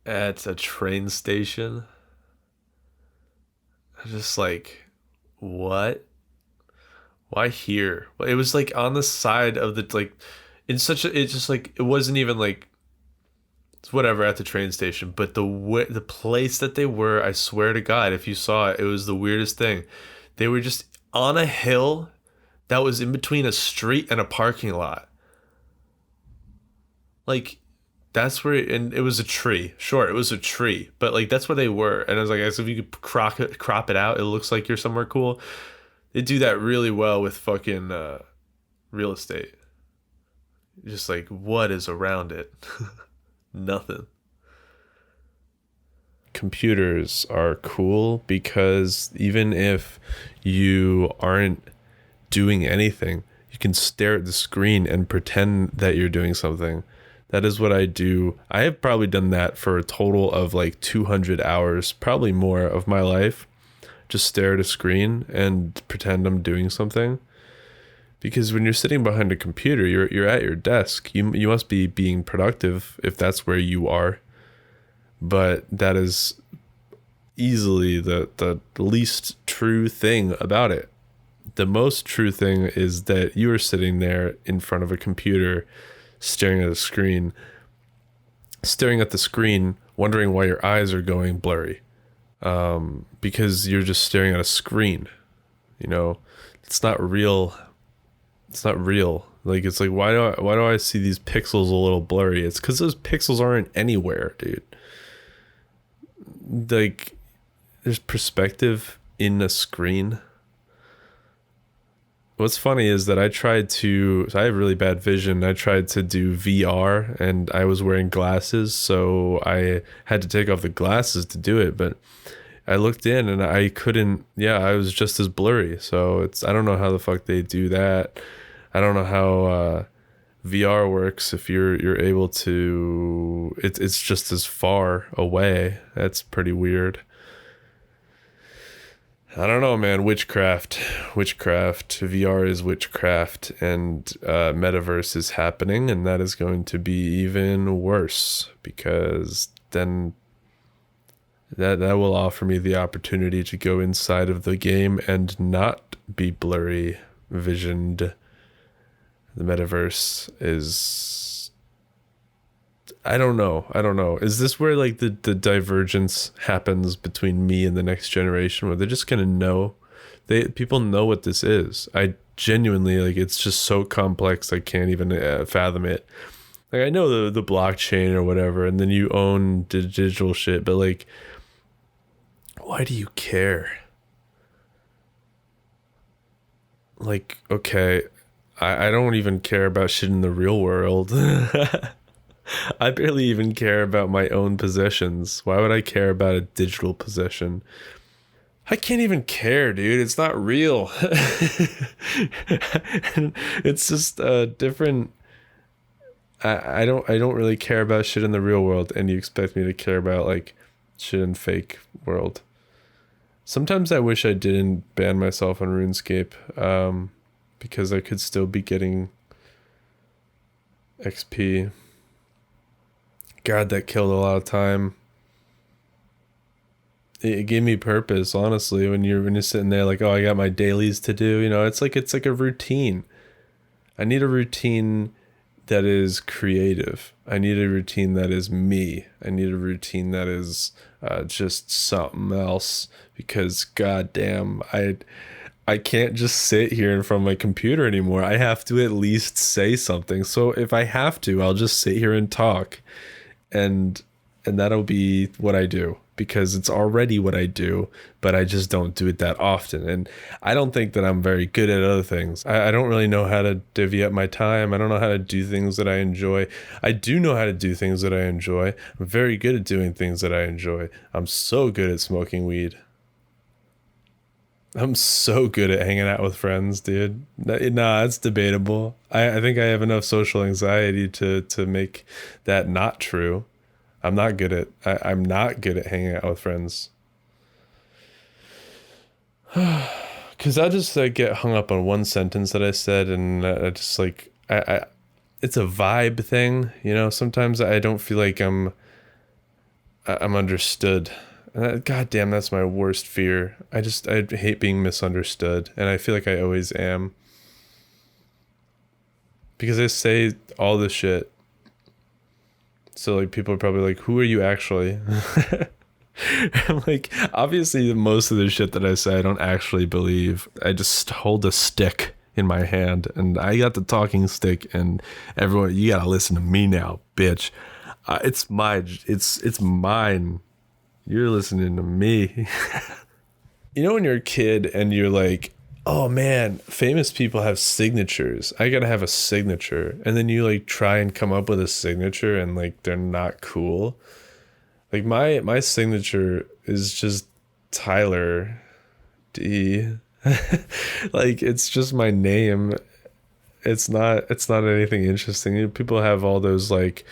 at a train station. I was just like, what? Why here? It was like on the side of the like it wasn't even like it's whatever at the train station, but the place that they were, I swear to God, if you saw it, it was the weirdest thing. They were just on a hill that was in between a street and a parking lot. Like, that's where, and it was a tree. Sure, it was a tree, but like that's where they were. And I was like, as if you could crop it out, it looks like you're somewhere cool. They do that really well with fucking real estate. Just like, what is around it? Nothing. Computers are cool because even if you aren't doing anything, you can stare at the screen and pretend that you're doing something. That is what I do. I have probably done that for a total of like 200 hours, probably more of my life. Just stare at a screen and pretend I'm doing something. Because when you're sitting behind a computer, you're at your desk. You must be being productive if that's where you are. But that is easily the least true thing about it. The most true thing is that you are sitting there in front of a computer, staring at the screen, wondering why your eyes are going blurry. Because you're just staring at a screen. You know, it's not real. It's not real. Like, it's like, why do I see these pixels a little blurry? It's because those pixels aren't anywhere, dude. Like, there's perspective in a screen. What's funny is that so I have really bad vision. I tried to do VR and I was wearing glasses, so I had to take off the glasses to do it, but I looked in and I couldn't, I was just as blurry. So I don't know how the fuck they do that. I don't know how VR works if you're able to, it's just as far away. That's pretty weird. I don't know, man. Witchcraft. VR is witchcraft, and metaverse is happening, and that is going to be even worse because then that will offer me the opportunity to go inside of the game and not be blurry visioned. The metaverse is, I don't know. Is this where like the divergence happens between me and the next generation, where they're just gonna know? People know what this is. I genuinely, like, it's just so complex I can't even fathom it. Like, I know the blockchain or whatever, and then you own digital shit, but like, why do you care? Like, okay, I don't even care about shit in the real world. I barely even care about my own possessions. Why would I care about a digital possession? I can't even care, dude. It's not real. It's just different. I don't really care about shit in the real world, and you expect me to care about like shit in fake world. Sometimes I wish I didn't ban myself on RuneScape, because I could still be getting XP. God, that killed a lot of time. It gave me purpose, honestly, when you're sitting there like, oh, I got my dailies to do, it's like a routine. I need a routine that is creative. I need a routine that is me. I need a routine that is just something else, because goddamn, I can't just sit here in front of my computer anymore. I have to at least say something. So if I have to, I'll just sit here and talk. And that'll be what I do, because it's already what I do, but I just don't do it that often. And I don't think that I'm very good at other things. I don't really know how to divvy up my time. I don't know how to do things that I enjoy. I do know how to do things that I enjoy. I'm very good at doing things that I enjoy. I'm so good at smoking weed. I'm so good at hanging out with friends, dude. Nah, it's debatable. I think I have enough social anxiety to make that not true. I'm not good at hanging out with friends. Because I just like get hung up on one sentence that I said, and I just like I it's a vibe thing, Sometimes I don't feel like I'm understood. God damn, that's my worst fear. I hate being misunderstood, and I feel like I always am. Because I say all this shit. So like people are probably like, who are you actually? I'm like, obviously most of the shit that I say I don't actually believe. I just hold a stick in my hand, and I got the talking stick, and everyone, you gotta listen to me now, bitch. It's mine. You're listening to me. When you're a kid and you're like, oh man, famous people have signatures. I gotta have a signature. And then you like try and come up with a signature, and like they're not cool. Like my signature is just Tyler D. Like it's just my name. It's not anything interesting. People have all those like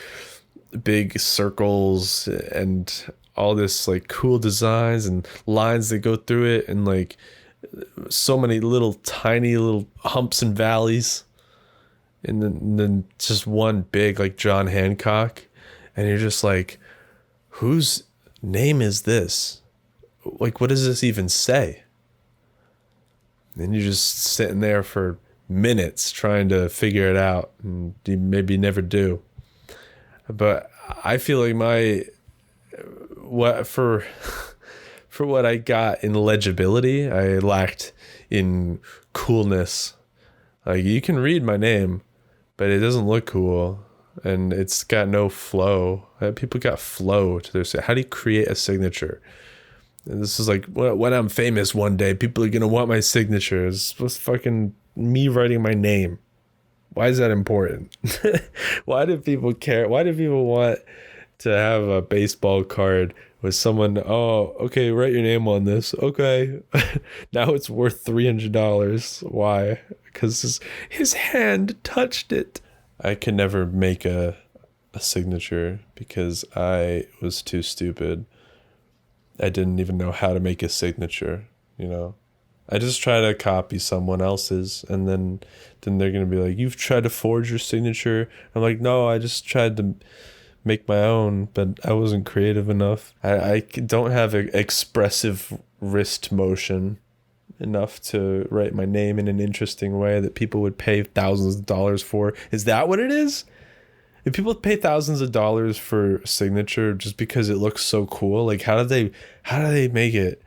big circles and all this like cool designs and lines that go through it, and like so many little tiny little humps and valleys, and then just one big like John Hancock, and you're just like, whose name is this? Like, what does this even say? And you're just sitting there for minutes trying to figure it out, and you maybe never do. But I feel like for what I got in legibility, I lacked in coolness. Like, you can read my name, but it doesn't look cool, and it's got no flow. People got flow to their. How do you create a signature? And this is like, when I'm famous one day, people are gonna want my signature. It's just fucking me writing my name. Why is that important? Why do people care? Why do people want to have a baseball card with someone? Oh, okay, write your name on this. Okay. Now it's worth $300. Why? Because his hand touched it. I could never make a signature because I was too stupid. I didn't even know how to make a signature, you know? I just try to copy someone else's, and then they're going to be like, you've tried to forge your signature. I'm like, no, I just tried to make my own, but I wasn't creative enough. I don't have an expressive wrist motion enough to write my name in an interesting way that people would pay thousands of dollars for. Is that what it is? If people pay thousands of dollars for a signature just because it looks so cool, like how do they make it?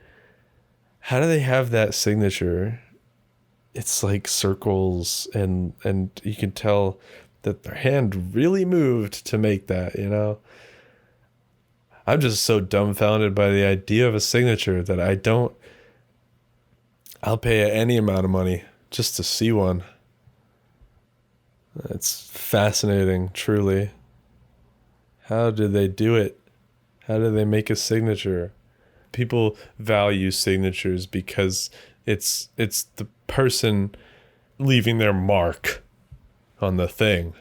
How do they have that signature? It's like circles, and you can tell that their hand really moved to make that, you know? I'm just so dumbfounded by the idea of a signature that I'll pay any amount of money just to see one. It's fascinating, truly. How do they do it? How do they make a signature? People value signatures because it's the person leaving their mark on the thing.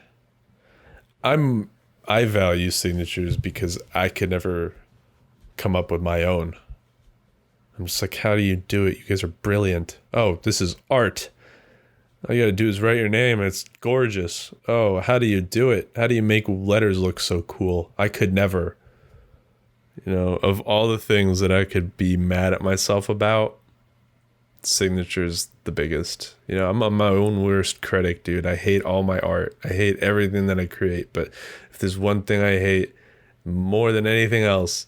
I value signatures because I could never come up with my own. I'm just like, how do you do it? You guys are brilliant. Oh, this is art. All you gotta do is write your name and it's gorgeous. Oh, how do you do it? How do you make letters look so cool? I could never. You know, of all the things that I could be mad at myself about, signature's the biggest. You know, I'm my own worst critic, dude. I hate all my art. I hate everything that I create. But if there's one thing I hate more than anything else,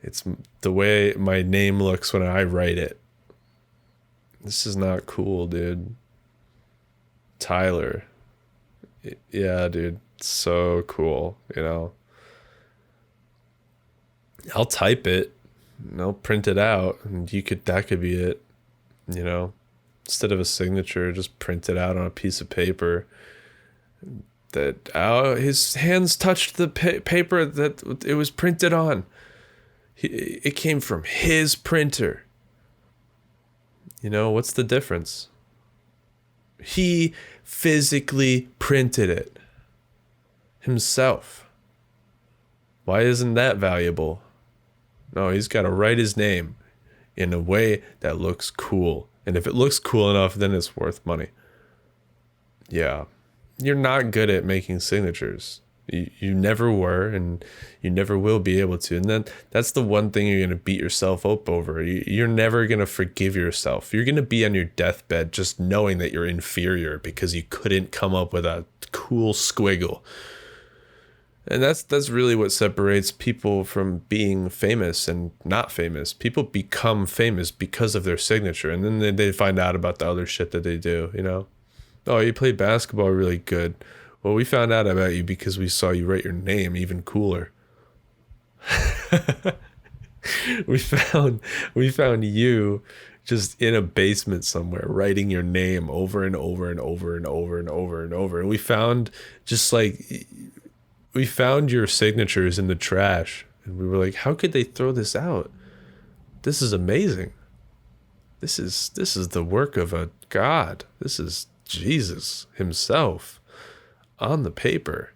it's the way my name looks when I write it. This is not cool, dude. Tyler. Yeah, dude. So cool, you know. I'll type it and I'll print it out, and that could be it, you know. Instead of a signature, just print it out on a piece of paper that his hands touched the paper that it was printed on. It came from his printer. You know, what's the difference? He physically printed it himself. Why isn't that valuable? No, he's got to write his name in a way that looks cool. And if it looks cool enough, then it's worth money. Yeah. You're not good at making signatures. You never were, and you never will be able to. And then that's the one thing you're going to beat yourself up over. You're never going to forgive yourself. You're going to be on your deathbed just knowing that you're inferior because you couldn't come up with a cool squiggle. And that's really what separates people from being famous and not famous. People become famous because of their signature, and then they find out about the other shit that they do, you know? Oh, you play basketball really good. Well, we found out about you because we saw you write your name even cooler. we found you just in a basement somewhere writing your name over and over and over and over and over and over. And we found your signatures in the trash, and we were like, how could they throw this out? This is amazing. This is the work of a god. This is Jesus himself on the paper.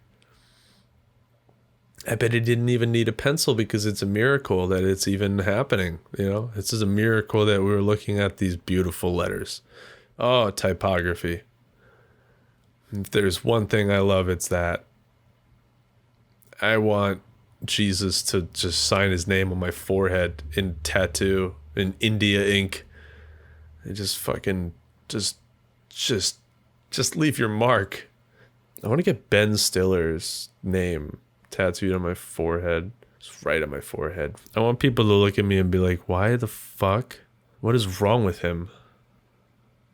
I bet he didn't even need a pencil because it's a miracle that it's even happening. You know, it's just a miracle that we were looking at these beautiful letters. Oh, typography. If there's one thing I love, it's that. I want Jesus to just sign his name on my forehead in tattoo, in India ink. And just fucking, just leave your mark. I want to get Ben Stiller's name tattooed on my forehead. Just right on my forehead. I want people to look at me and be like, why the fuck? What is wrong with him?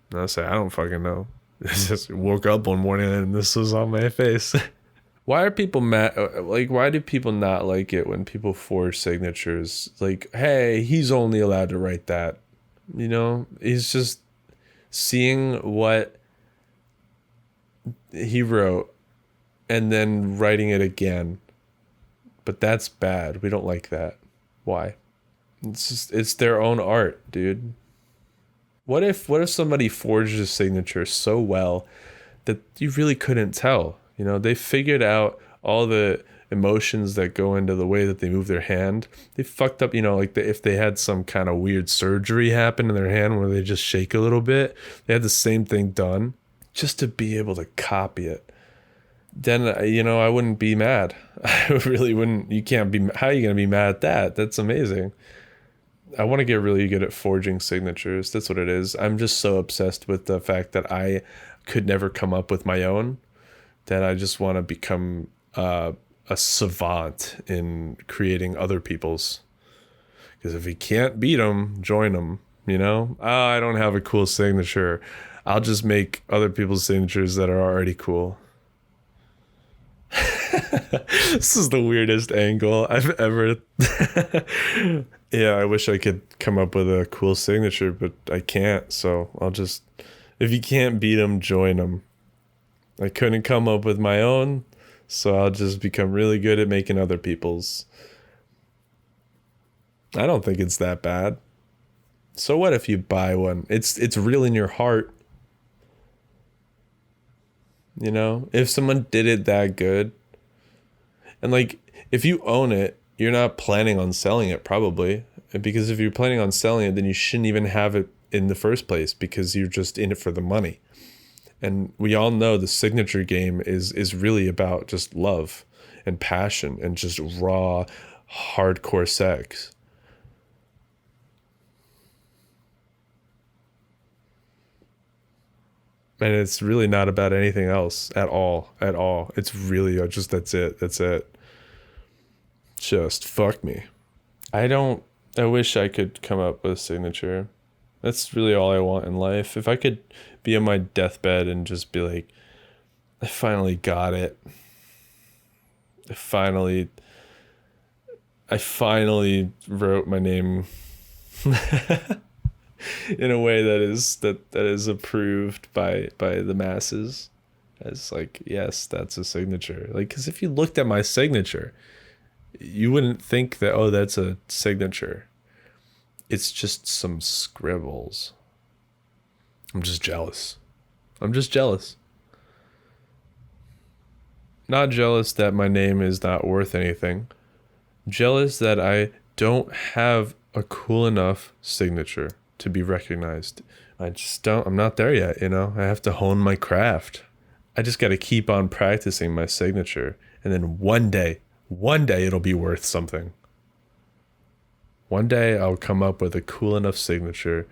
And I'll say, I don't fucking know. I just woke up one morning and this was on my face. Why are people mad? Like, why do people not like it when people forge signatures? Like, hey, he's only allowed to write that. He's just seeing what he wrote and then writing it again. But that's bad. We don't like that. Why? It's their own art, dude. What if somebody forged a signature so well that you really couldn't tell? They figured out all the emotions that go into the way that they move their hand. They fucked up, like if they had some kind of weird surgery happen in their hand where they just shake a little bit, they had the same thing done just to be able to copy it. Then, I wouldn't be mad. I really wouldn't. You can't be, how are you going to be mad at that? That's amazing. I want to get really good at forging signatures. That's what it is. I'm just so obsessed with the fact that I could never come up with my own, that I just want to become a savant in creating other people's. Because if you can't beat them, join them, Oh, I don't have a cool signature. I'll just make other people's signatures that are already cool. This is the weirdest angle I've ever. Yeah, I wish I could come up with a cool signature, but I can't. So I'll just, if you can't beat them, join them. I couldn't come up with my own, so I'll just become really good at making other people's. I don't think it's that bad. So what if you buy one? It's real in your heart. If someone did it that good, and like, if you own it, you're not planning on selling it, probably. Because if you're planning on selling it, then you shouldn't even have it in the first place, because you're just in it for the money. And we all know the signature game is really about just love and passion and just raw, hardcore sex. And it's really not about anything else at all. It's really just, that's it. Just fuck me. I wish I could come up with a signature. That's really all I want in life. If I could be on my deathbed and just be like, I finally got it. I finally wrote my name in a way that is approved by the masses. It's like, yes, that's a signature. Like, because if you looked at my signature, you wouldn't think that, oh, that's a signature. It's just some scribbles. I'm just jealous. Not jealous that my name is not worth anything. Jealous that I don't have a cool enough signature to be recognized. I'm not there yet, I have to hone my craft. I just got to keep on practicing my signature. And then one day it'll be worth something. One day I'll come up with a cool enough signature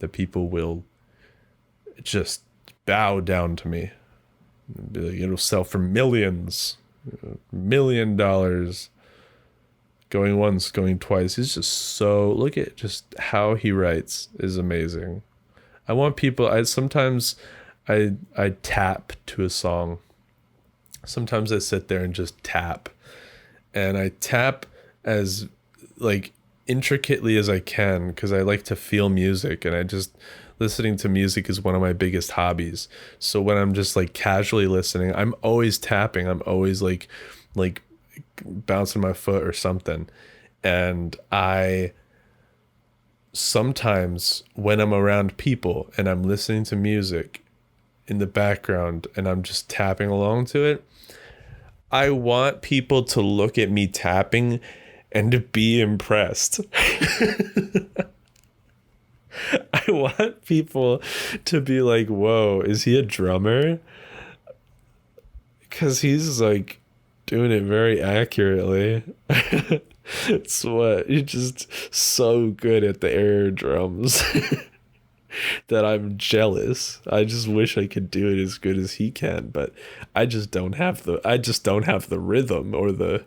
that people will just bow down to me. It'll sell for millions, $1 million. Going once, going twice. He's just look at just how he writes is amazing. I want people, sometimes I tap to a song. Sometimes I sit there and just tap. And I tap as like intricately as I can, because I like to feel music, and listening to music is one of my biggest hobbies. So when I'm just like casually listening, I'm always tapping. I'm always like bouncing my foot or something. And I sometimes, when I'm around people and I'm listening to music in the background and I'm just tapping along to it, I want people to look at me tapping and to be impressed. I want people to be like, whoa, is he a drummer? Because he's like doing it very accurately. It's what, you're just so good at the air drums that I'm jealous. I just wish I could do it as good as he can, but I just don't have the rhythm or the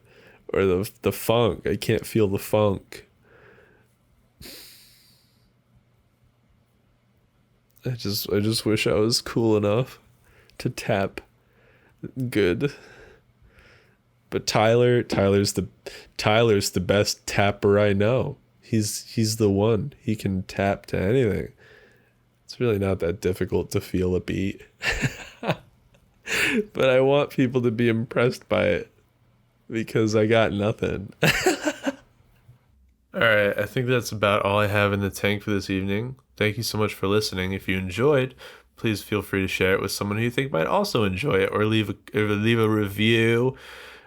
funk. I can't feel the funk. I just wish I was cool enough to tap good. But Tyler's the best tapper I know. He's the one. He can tap to anything. It's really not that difficult to feel a beat. But I want people to be impressed by it because I got nothing. All right, I think that's about all I have in the tank for this evening. Thank you so much for listening. If you enjoyed, please feel free to share it with someone who you think might also enjoy it, or leave a review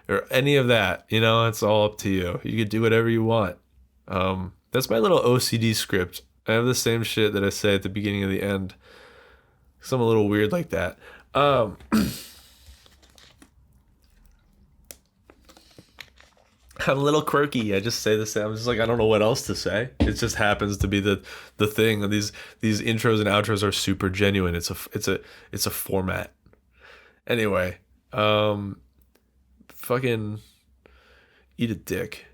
or any of that. You know, it's all up to you. You could do whatever you want. That's my little OCD script. I have the same shit that I say at the beginning and the end. 'Cause I'm a little weird like that. I'm a little quirky. I just say the same. I'm just like, I don't know what else to say. It just happens to be the thing. These intros and outros are super genuine. It's a format. Anyway, fucking eat a dick.